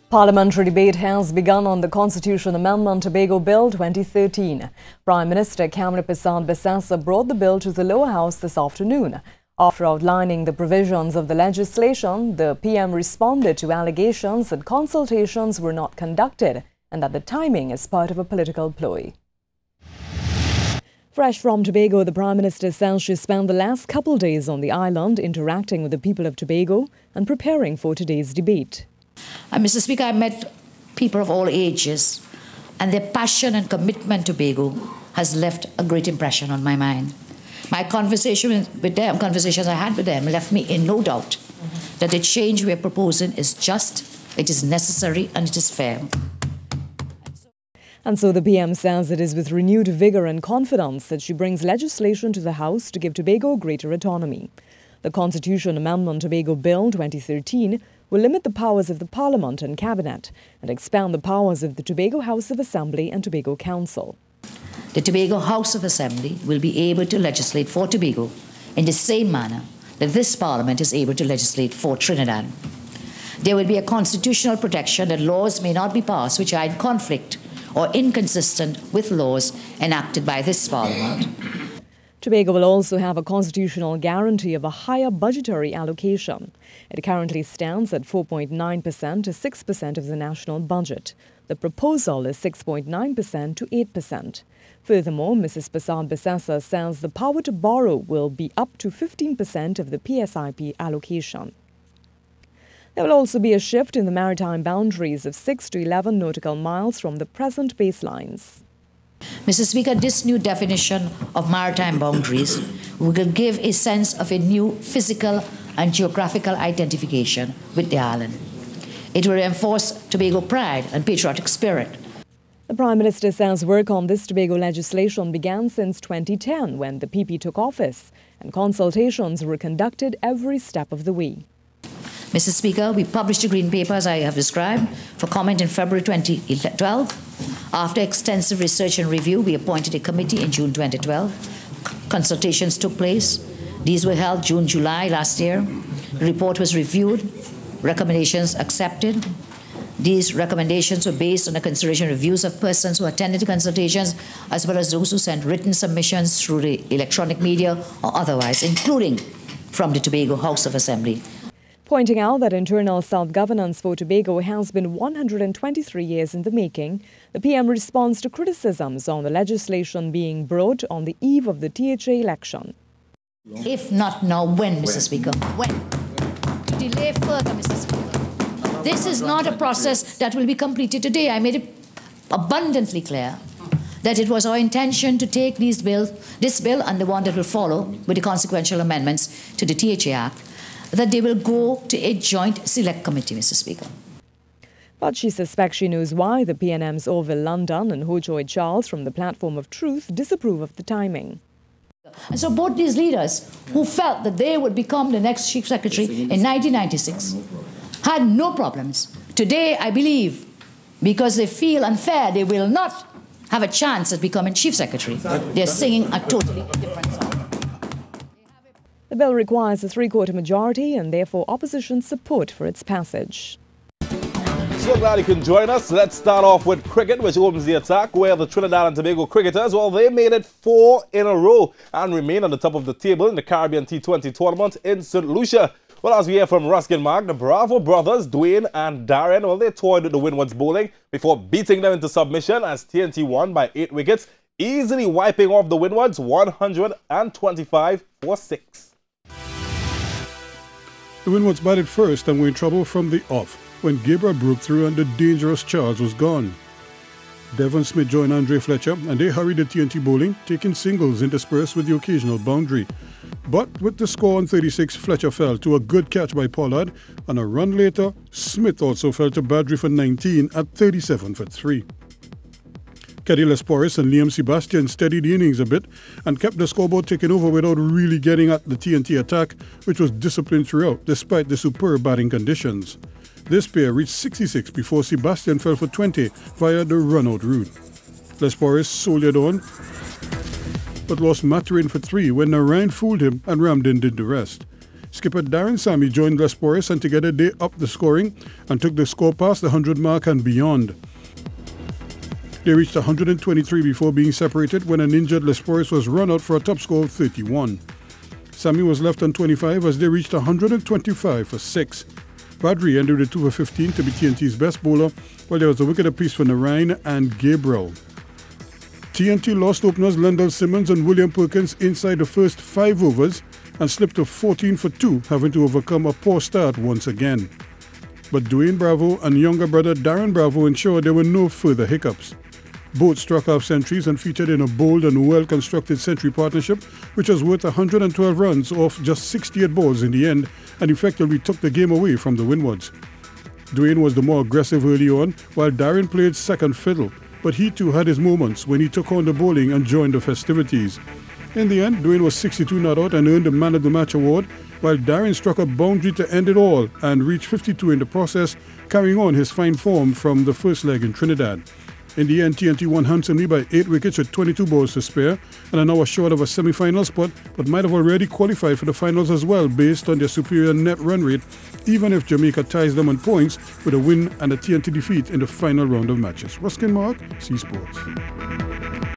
Parliamentary debate has begun on the Constitution Amendment Tobago Bill 2013. Prime Minister Cameron Prasad Bissassa brought the bill to the lower house this afternoon. After outlining the provisions of the legislation, the PM responded to allegations that consultations were not conducted and that the timing is part of a political ploy. Fresh from Tobago, the Prime Minister says she spent the last couple days on the island interacting with the people of Tobago and preparing for today's debate. Mr. Speaker, I met people of all ages, and their passion and commitment to Tobago has left a great impression on my mind. My conversations I had with them left me in no doubt that the change we are proposing is just, it is necessary, and it is fair. And so the PM says it is with renewed vigour and confidence that she brings legislation to the House to give Tobago greater autonomy. The Constitution Amendment Tobago Bill 2013 will limit the powers of the Parliament and Cabinet and expand the powers of the Tobago House of Assembly and Tobago Council. The Tobago House of Assembly will be able to legislate for Tobago in the same manner that this Parliament is able to legislate for Trinidad. There will be a constitutional protection that laws may not be passed which are in conflict or inconsistent with laws enacted by this Parliament. Tobago will also have a constitutional guarantee of a higher budgetary allocation. It currently stands at 4.9% to 6% of the national budget. The proposal is 6.9% to 8%. Furthermore, Mrs. Prasad Bissassa says the power to borrow will be up to 15% of the PSIP allocation. There will also be a shift in the maritime boundaries of 6 to 11 nautical miles from the present baselines. Mr. Speaker, this new definition of maritime boundaries will give a sense of a new physical and geographical identification with the island. It will reinforce Tobago pride and patriotic spirit. The Prime Minister says work on this Tobago legislation began since 2010 when the PP took office, and consultations were conducted every step of the way. Mr. Speaker, we published the Green Paper, as I have described, for comment in February 2012. After extensive research and review, we appointed a committee in June 2012. Consultations took place. These were held June, July last year. The report was reviewed, recommendations accepted. These recommendations were based on the consideration of views of persons who attended the consultations, as well as those who sent written submissions through the electronic media or otherwise, including from the Tobago House of Assembly. Pointing out that internal self-governance for Tobago has been 123 years in the making, the PM responds to criticisms on the legislation being brought on the eve of the THA election. If not now, when, Mr. Speaker? When? Delay further, Mr. Speaker. This is not a process that will be completed today. I made it abundantly clear that it was our intention to take this bill and the one that will follow with the consequential amendments to the THA Act, that they will go to a joint select committee, Mr. Speaker. But she suspects she knows why the PNMs Orville London and Ho Choi Charles from the Platform of Truth disapprove of the timing. And so both these leaders who felt that they would become the next Chief Secretary in 1996 had no problems. Today, I believe, because they feel unfair, they will not have a chance at becoming Chief Secretary. They're singing a totally different song. The bill requires a three-quarter majority and therefore opposition support for its passage. So glad you can join us. Let's start off with cricket, which opens the attack, where the Trinidad and Tobago cricketers, well, they made it 4 in a row and remain on the top of the table in the Caribbean T20 tournament in St. Lucia. Well, as we hear from Ruskin Mark, the Bravo brothers, Dwayne and Darren, well, they toyed with the Windwards bowling before beating them into submission as TNT won by 8 wickets, easily wiping off the Windwards 125 for 6. The Windwards batted first and were in trouble from the off when Gabriel broke through and the dangerous Charles was gone. Devon Smith joined Andre Fletcher and they hurried the TNT bowling, taking singles interspersed with the occasional boundary. But with the score on 36, Fletcher fell to a good catch by Pollard, and a run later, Smith also fell to Badri for 19 at 37 for 3. Keddy Lesporis and Liam Sebastian steadied the innings a bit and kept the scoreboard ticking over without really getting at the TNT attack, which was disciplined throughout despite the superb batting conditions. This pair reached 66 before Sebastian fell for 20 via the run-out route. Lesporis soldiered on, but lost Maturin for 3 when Narayan fooled him and Ramdin did the rest. Skipper Darren Sammy joined Les Porres, and together they upped the scoring and took the score past the 100 mark and beyond. They reached 123 before being separated when an injured Les Porres was run out for a top score of 31. Sammy was left on 25 as they reached 125 for 6. Badri ended with 2 for 15 to be TNT's best bowler, while there was a wicket apiece for Narain and Gabriel. TNT lost openers Lendell Simmons and William Perkins inside the first 5 overs and slipped to 14 for 2, having to overcome a poor start once again. But Dwayne Bravo and younger brother Darren Bravo ensured there were no further hiccups. Both struck off centuries and featured in a bold and well-constructed century partnership, which was worth 112 runs off just 68 balls in the end and effectively took the game away from the Windwards. Dwayne was the more aggressive early on, while Darren played second fiddle, but he too had his moments when he took on the bowling and joined the festivities. In the end, Dwayne was 62 not out and earned the Man of the Match award, while Darren struck a boundary to end it all and reached 52 in the process, carrying on his fine form from the first leg in Trinidad. In the end, TNT won handsomely by 8 wickets with 22 balls to spare and are now short of a semi-final spot, but might have already qualified for the finals as well based on their superior net run rate, even if Jamaica ties them on points with a win and a TNT defeat in the final round of matches. Ruskin Mark, C Sports.